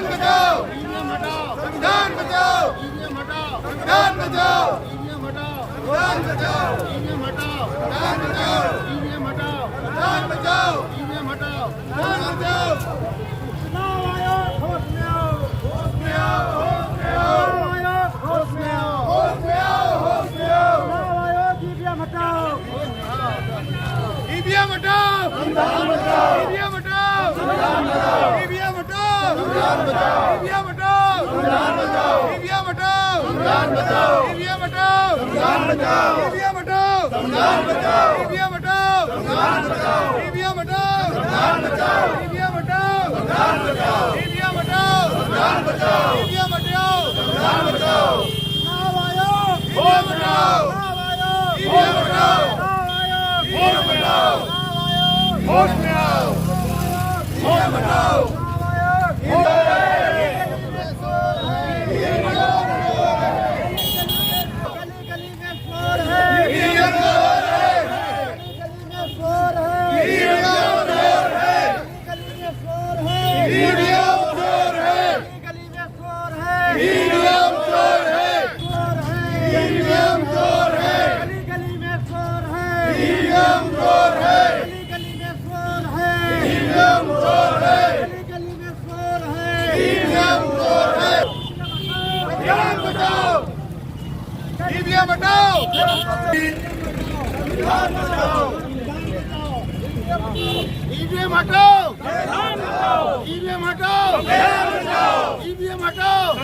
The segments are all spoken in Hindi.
संविधान बचाओ, ईवीएम हटाओ, संविधान बचाओ, ईवीएम हटाओ, संविधान बचाओ, ईवीएम हटाओ, संविधान बचाओ, ईवीएम हटाओ, संविधान बचाओ, ईवीएम हटाओ, संविधान बचाओ, ईवीएम हटाओ, संविधान बचाओ। चुनाव आयोग होश में आओ, होश में आओ, होश में आओ, चुनाव आयोग होश में आओ, होश में आओ, होश में आओ, चुनाव आयोग ईवीएम हटाओ, ईवीएम हटाओ, संविधान बचाओ, ईवीएम हटाओ, संविधान बचाओ, ईवीएम हटाओ, संविधान बचाओ, ईवीएम हटाओ, संविधान बचाओ, ईवीएम हटाओ, संविधान बचाओ, ईवीएम हटाओ, संविधान बचाओ, ईवीएम हटाओ, संविधान बचाओ, ईवीएम हटाओ, संविधान बचाओ, ईवीएम हटाओ, संविधान बचाओ, ईवीएम हटाओ, संविधान बचाओ, ईवीएम हटाओ, संविधान बचाओ, ईवीएम हटाओ, संविधान बचाओ। चुनाव आयोग होश में आओ, चुनाव आयोग ईवीएम हटाओ, चुनाव आयोग होश में आओ, चुनाव आयोग होश में आओ, ईवीएम हटाओ, चुनाव आयोग गली में शोर है, ईवीएम शोर है, गली में शोर है, ईवीएम शोर है, गली में शोर है, ईवीएम शोर है, गली में शोर है, ईवीएम शोर है, शोर है, ईवीएम शोर है, गली गली में शोर है, ईवीएम शोर है, गली गली में शोर है, ईवीएम शोर है, गली गली में शोर है, ईवीएम शोर है। संविधान बचाओ, ईवीएम हटाओ, संविधान बचाओ, ईवीएम हटाओ, ईवीएम हटाओ,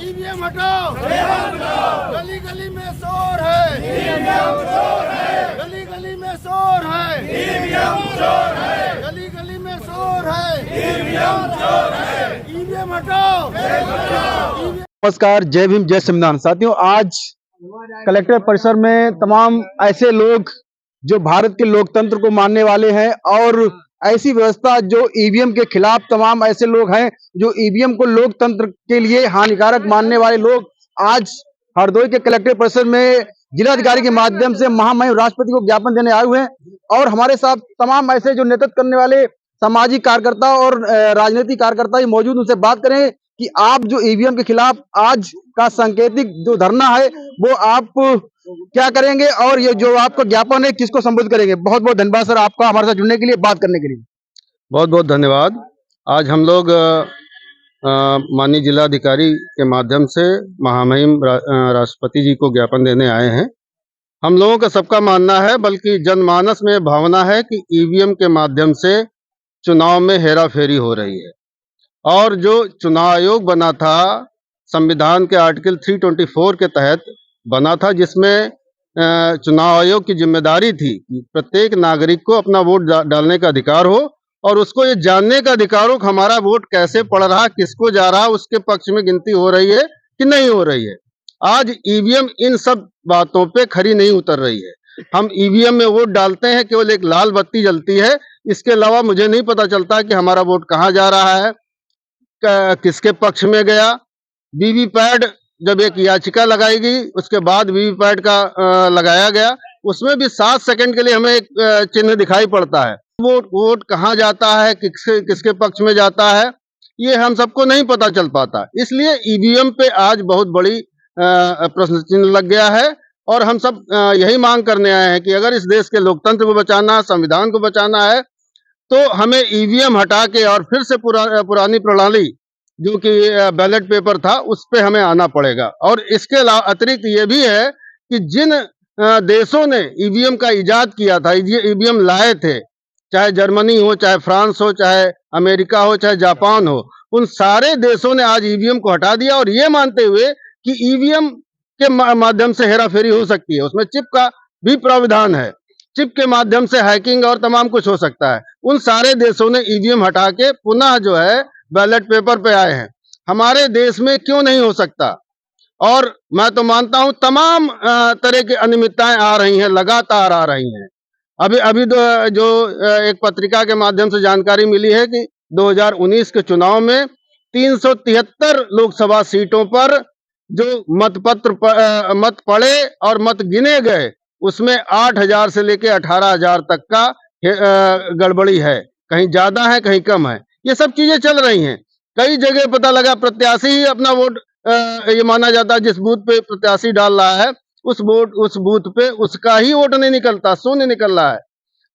ईवीएम हटाओ, ईवीएम हटाओ, गली गली में शोर है, गली गली में शोर है, गली गली में शोर है, ईवीएम हटाओ। नमस्कार, जय भीम, जय संविधान। साथियों, आज कलेक्टर परिसर में तमाम ऐसे लोग जो भारत के लोकतंत्र को मानने वाले हैं और ऐसी व्यवस्था जो ईवीएम के खिलाफ, तमाम ऐसे लोग हैं जो ईवीएम को लोकतंत्र के लिए हानिकारक मानने वाले लोग आज हरदोई के कलेक्टर परिसर में जिलाधिकारी के माध्यम से महामहिम राष्ट्रपति को ज्ञापन देने आए हुए हैं। और हमारे साथ तमाम ऐसे जो नेतृत्व करने वाले सामाजिक कार्यकर्ता और राजनीतिक कार्यकर्ता ही मौजूद, उनसे बात करें कि आप जो ईवीएम के खिलाफ आज का सांकेतिक जो धरना है वो आप क्या करेंगे और ये जो आपका ज्ञापन है किसको संबोधित करेंगे। बहुत बहुत धन्यवाद सर आपका हमारे साथ जुड़ने के लिए, बात करने के लिए। बहुत बहुत धन्यवाद। आज हम लोग माननीय जिलाधिकारी के माध्यम से महामहिम राष्ट्रपति जी को ज्ञापन देने आए हैं। हम लोगों का सबका मानना है, बल्कि जनमानस में भावना है कि ईवीएम के माध्यम से चुनाव में हेराफेरी हो रही है। और जो चुनाव आयोग बना था संविधान के आर्टिकल 324 के तहत बना था, जिसमें चुनाव आयोग की जिम्मेदारी थी कि प्रत्येक नागरिक को अपना वोट डालने का अधिकार हो और उसको ये जानने का अधिकार हो कि हमारा वोट कैसे पड़ रहा, किसको जा रहा, उसके पक्ष में गिनती हो रही है कि नहीं हो रही है। आज ईवीएम इन सब बातों पे खरी नहीं उतर रही है। हम ईवीएम में वोट डालते हैं, केवल एक लाल बत्ती जलती है, इसके अलावा मुझे नहीं पता चलता कि हमारा वोट कहाँ जा रहा है, किसके पक्ष में गया। वीवीपैट जब एक याचिका लगाई गई, उसके बाद वीवीपैट का लगाया गया, उसमें भी 7 सेकंड के लिए हमें एक चिन्ह दिखाई पड़ता है। वोट कहाँ जाता है, किसके पक्ष में जाता है, ये हम सबको नहीं पता चल पाता। इसलिए ईवीएम पे आज बहुत बड़ी प्रश्न चिन्ह लग गया है। और हम सब यही मांग करने आए हैं कि अगर इस देश के लोकतंत्र को बचाना, संविधान को बचाना है, तो हमें ईवीएम हटा के और फिर से पुरानी प्रणाली जो कि बैलेट पेपर था उस पे हमें आना पड़ेगा। और इसके अतिरिक्त ये भी है कि जिन देशों ने ईवीएम का इजाद किया था, ईवीएम लाए थे, चाहे जर्मनी हो, चाहे फ्रांस हो, चाहे अमेरिका हो, चाहे जापान हो, उन सारे देशों ने आज ईवीएम को हटा दिया और ये मानते हुए कि ईवीएम के माध्यम से हेराफेरी हो सकती है। उसमें चिप का भी प्रावधान है, चिप के माध्यम से हैकिंग और तमाम कुछ हो सकता है। उन सारे देशों ने ईवीएम हटा के पुनः जो है बैलेट पेपर पे आए हैं। हमारे देश में क्यों नहीं हो सकता? और मैं तो मानता हूं तमाम तरह की अनियमितताएं आ रही हैं, लगातार आ रही हैं। अभी जो एक पत्रिका के माध्यम से जानकारी मिली है कि 2019 के चुनाव में 373 लोकसभा सीटों पर जो मत पड़े और मत गिने गए, उसमें 8,000 से लेके 18,000 तक का गड़बड़ी है, कहीं ज्यादा है कहीं कम है। ये सब चीजें चल रही हैं। कई जगह पता लगा प्रत्याशी ही अपना वोट ये माना जाता है, जिस बूथ पे प्रत्याशी डाल रहा है उस बूथ पे उसका ही वोट नहीं निकलता, शून्य निकल रहा है।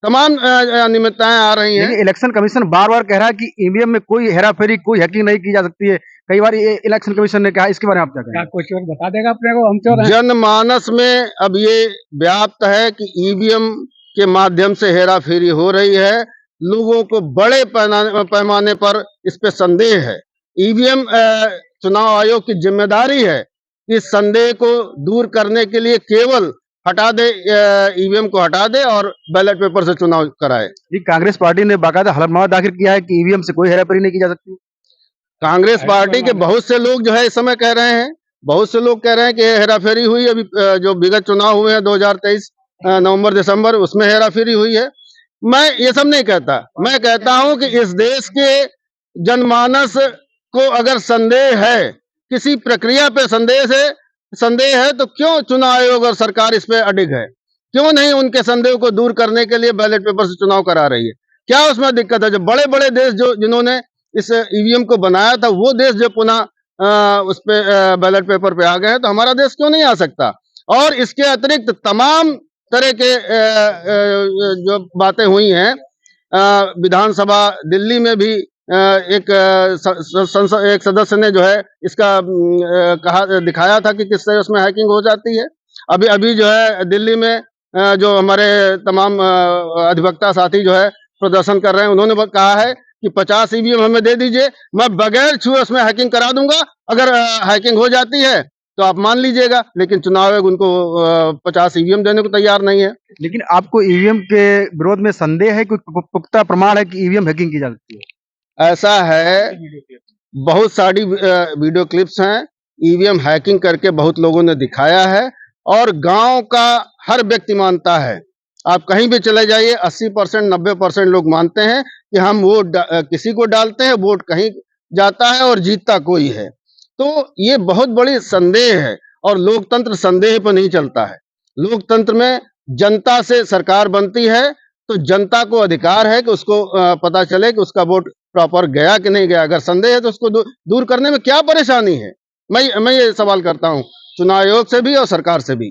तमाम अनियमितताएं आ रही हैं। लेकिन इलेक्शन कमीशन बार बार कह रहा है कि ईवीएम में कोई हेराफेरी, कोई हैकिंग नहीं की जा सकती है। कई बार ये इलेक्शन कमीशन ने कहा, इसके बारे में आप क्या क्या कहेंगे? कुछ और बता देगा अपने को? हम तो जनमानस में अब ये व्याप्त है कि ईवीएम के माध्यम से हेराफेरी हो रही है। लोगों को बड़े पैमाने पर इस पे संदेह है। ईवीएम चुनाव आयोग की जिम्मेदारी है कि इस संदेह को दूर करने के लिए केवल हटा दे, ईवीएम को हटा दे और बैलेट पेपर से चुनाव कराए। जी, कांग्रेस पार्टी ने बाकायदा हलफनामा दाखिल किया है कि ईवीएम से कोई हेराफेरी नहीं की जा सकती। कांग्रेस पार्टी के बहुत से लोग जो है इस समय कह रहे हैं, बहुत से लोग कह रहे हैं कि हेराफेरी हुई। अभी जो विगत चुनाव हुए हैं 2023 नवंबर दिसंबर, उसमें हेराफेरी हुई है। मैं ये सब नहीं कहता। मैं कहता हूं कि इस देश के जनमानस को अगर संदेह है, किसी प्रक्रिया पे संदेह है तो क्यों चुनाव आयोग और सरकार इस पे अडिग है? क्यों नहीं उनके संदेह को दूर करने के लिए बैलेट पेपर से चुनाव करा रही है? क्या उसमें दिक्कत है? जो बड़े बड़े देश जिन्होंने इस ईवीएम को बनाया था, वो देश जो पुनः उस पे बैलेट पेपर पे आ गए हैं, तो हमारा देश क्यों नहीं आ सकता? और इसके अतिरिक्त तमाम तरह के जो बातें हुई हैं, विधानसभा दिल्ली में भी एक एक सदस्य ने जो है इसका कहा, दिखाया था कि किस तरह उसमें हैकिंग हो जाती है। अभी अभी जो है दिल्ली में जो हमारे तमाम अधिवक्ता साथी जो है प्रदर्शन कर रहे हैं, उन्होंने कहा है कि 50 ईवीएम हमें दे दीजिए, मैं बगैर छुए उसमें हैकिंग करा दूंगा। अगर हैकिंग हो जाती है तो आप मान लीजिएगा, लेकिन चुनाव आयोग उनको 50 ईवीएम देने को तैयार नहीं है। लेकिन आपको ईवीएम के विरोध में संदेह है, कोई पुख्ता प्रमाण है कि ईवीएम हैकिंग की जा सकती है? ऐसा है, बहुत सारी वीडियो क्लिप्स हैं। ईवीएम हैकिंग करके बहुत लोगों ने दिखाया है और गांव का हर व्यक्ति मानता है। आप कहीं भी चले जाइए, 80% 90% लोग मानते हैं कि हम वोट किसी को डालते हैं, वोट कहीं जाता है और जीतता कोई है। तो ये बहुत बड़ी संदेह है और लोकतंत्र संदेह पर नहीं चलता है। लोकतंत्र में जनता से सरकार बनती है, तो जनता को अधिकार है कि उसको पता चले कि उसका वोट प्रॉपर गया कि नहीं गया। अगर संदेह है तो उसको दूर करने में क्या परेशानी है? मैं ये सवाल करता हूँ चुनाव आयोग से भी और सरकार से भी।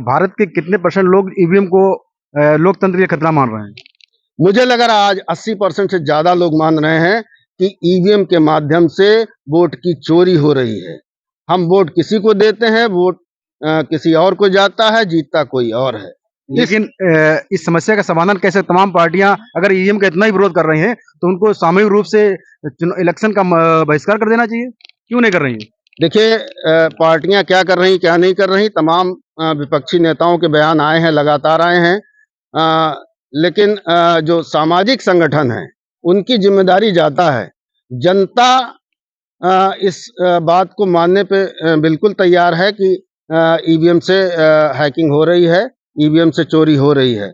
भारत के कितने % लोग ईवीएम को लोकतंत्र के खतरा मान रहे हैं? मुझे लग रहा है आज 80% से ज्यादा लोग मान रहे हैं कि ईवीएम के माध्यम से वोट की चोरी हो रही है। हम वोट किसी को देते हैं, वोट किसी और को जाता है, जीतता कोई और है। लेकिन इस समस्या का समाधान कैसे? तमाम पार्टियां अगर ईवीएम का इतना ही विरोध कर रही हैं, तो उनको सामूहिक रूप से इलेक्शन का बहिष्कार कर देना चाहिए। क्यों नहीं कर रही है? देखिए, पार्टियां क्या कर रही क्या नहीं कर रही, तमाम विपक्षी नेताओं के बयान आए हैं, लगातार आए हैं। लेकिन जो सामाजिक संगठन है उनकी जिम्मेदारी ज्यादा है। जनता इस बात को मानने पे बिल्कुल तैयार है कि ईवीएम से हैकिंग हो रही है, ईवीएम से चोरी हो रही है।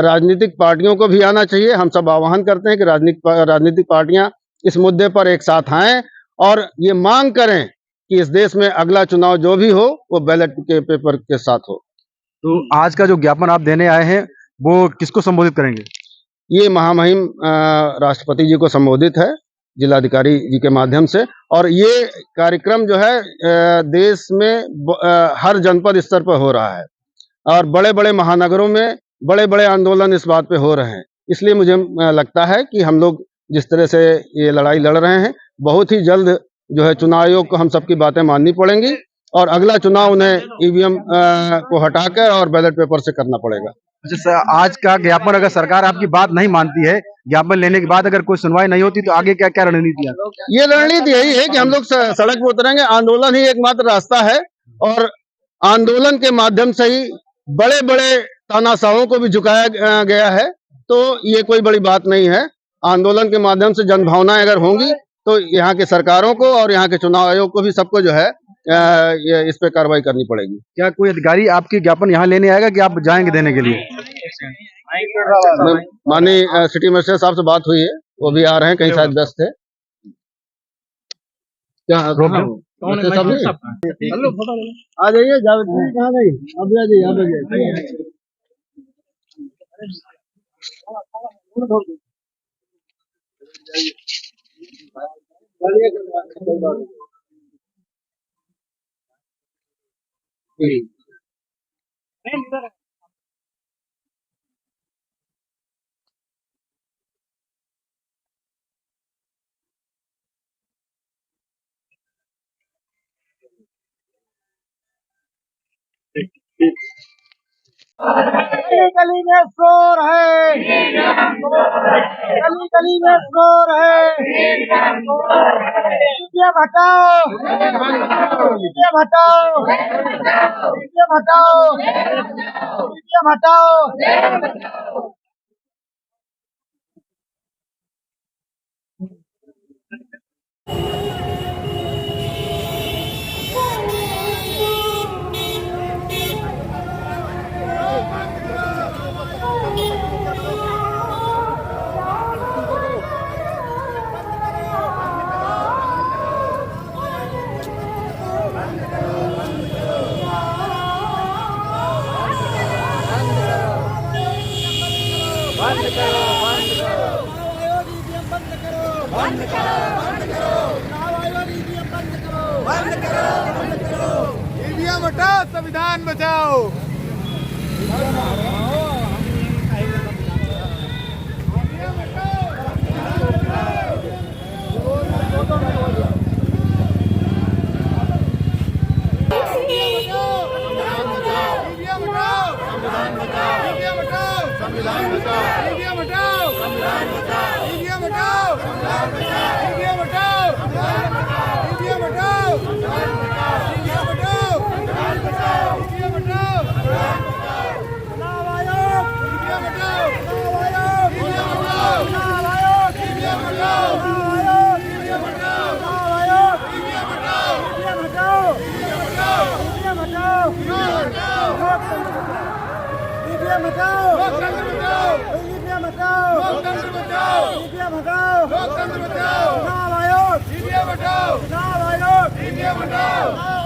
राजनीतिक पार्टियों को भी आना चाहिए। हम सब आह्वान करते हैं कि राजनीतिक पार्टियां इस मुद्दे पर एक साथ आएं और ये मांग करें कि इस देश में अगला चुनाव जो भी हो वो बैलेट के पेपर के साथ हो। तो आज का जो ज्ञापन आप देने आए हैं, वो किसको संबोधित करेंगे? ये महामहिम राष्ट्रपति जी को संबोधित है, जिलाधिकारी जी के माध्यम से। और ये कार्यक्रम जो है देश में हर जनपद स्तर पर हो रहा है और बड़े बड़े महानगरों में बड़े बड़े आंदोलन इस बात पे हो रहे हैं। इसलिए मुझे लगता है कि हम लोग जिस तरह से ये लड़ाई लड़ रहे हैं, बहुत ही जल्द जो है चुनाव आयोग को हम सबकी बातें माननी पड़ेंगी और अगला चुनाव उन्हें ईवीएम को हटाकर और बैलेट पेपर से करना पड़ेगा। अच्छा सर, आज का ज्ञापन अगर सरकार आपकी बात नहीं मानती है, ज्ञापन लेने के बाद अगर कोई सुनवाई नहीं होती, तो आगे क्या क्या रणनीति है? ये रणनीति यही है कि हम लोग सड़क पर उतरेंगे। आंदोलन ही एकमात्र रास्ता है और आंदोलन के माध्यम से ही बड़े बड़े तानाशाहों को भी झुकाया गया है। तो ये कोई बड़ी बात नहीं है। आंदोलन के माध्यम से जनभावनाएं अगर होंगी तो यहाँ के सरकारों को और यहाँ के चुनाव आयोग को भी सबको जो है इस पे कार्रवाई करनी पड़ेगी। क्या कोई अधिकारी आपकी ज्ञापन यहाँ लेने आएगा कि आप जाएंगे देने के लिए? माननीय सिटी मजिस्ट्रेट साहब से बात हुई है, वो भी आ रहे हैं, कहीं शायद व्यस्त है। क्या मजिस्ट्रेट साहब नहीं आ जाइए, कहाँ गई? अब आ जाइए, अब आ जाइए। गली गली में शोर है, गली गली में शोर है। सीपीएम हटाओ, सीपीएम हटाओ, सीपीएम हटाओ, सीपीएम हटाओ। ईवीएम हटाओ, संविधान बचाओ। लोकतंत्र बचाओ, चुनाव आयोग, ईवीएम हटाओ, ईवीएम हटाओ,